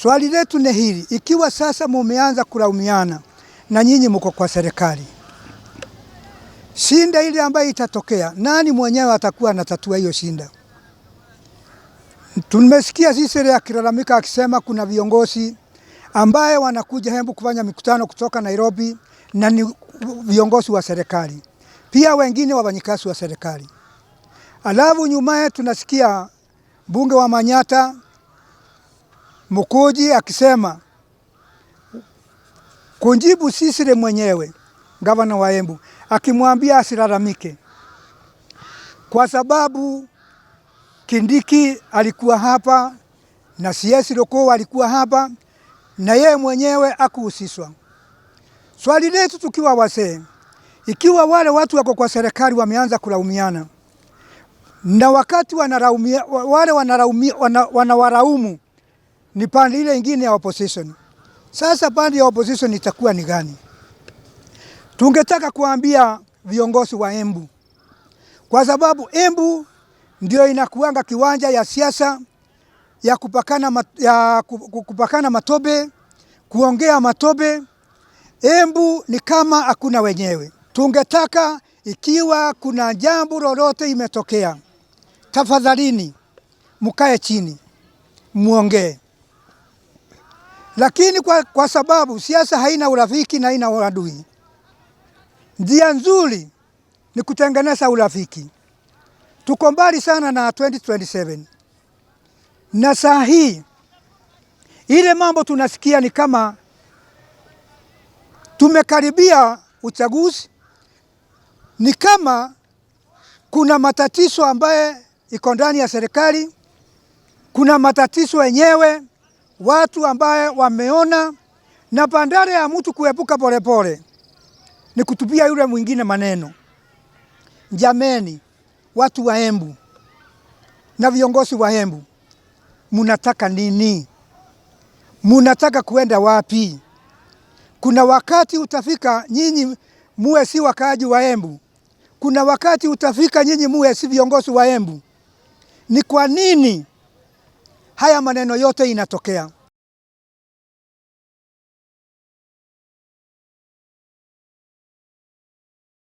Swali letu ni hili, ikiwa sasa mumeanza kulaumiana na nyinyi mko kwa serikali, shinda ile ambayo itatokea, nani mwenyewe atakuwa anatatua hiyo shinda? Tumesikia sisi akilalamika akisema kuna viongozi ambaye wanakuja Embu kufanya mikutano kutoka Nairobi na ni viongozi wa serikali, pia wengine wafanyikazi wa serikali. Alafu nyumaye tunasikia mbunge wa Manyata Mukuji akisema kunjibu Sisile mwenyewe, gavana wa Embu, akimwambia asilalamike kwa sababu Kindiki alikuwa hapa na CS Lokoo alikuwa hapa na yeye mwenyewe hakuhusishwa. Swali letu tukiwa wasee, ikiwa wale watu wako kwa serikali wameanza kulaumiana na wakati wanalaumia wale wanawaraumu ni pande ile ingine ya opposition, sasa pande ya opposition itakuwa ni gani? Tungetaka kuambia viongozi wa Embu, kwa sababu Embu ndio inakuanga kiwanja ya siasa ya kupakana matobe, kuongea matobe. Embu ni kama hakuna wenyewe. Tungetaka ikiwa kuna jambo lolote imetokea, tafadhalini mkae chini muongee. Lakini kwa sababu siasa haina urafiki na haina uadui, njia nzuri ni kutengeneza urafiki. Tuko mbali sana na 2027. Na saa hii ile mambo tunasikia ni kama tumekaribia uchaguzi, ni kama kuna matatizo ambaye iko ndani ya serikali, kuna matatizo yenyewe watu ambaye wameona, na bandara ya mtu kuepuka polepole ni kutupia yule mwingine maneno. Jameni, watu wa Embu na viongozi wa Embu, munataka nini? Munataka kuenda wapi? Kuna wakati utafika nyinyi muwe si wakaaji wa Embu. Kuna wakati utafika nyinyi muwe si viongozi wa Embu. Ni kwa nini haya maneno yote inatokea?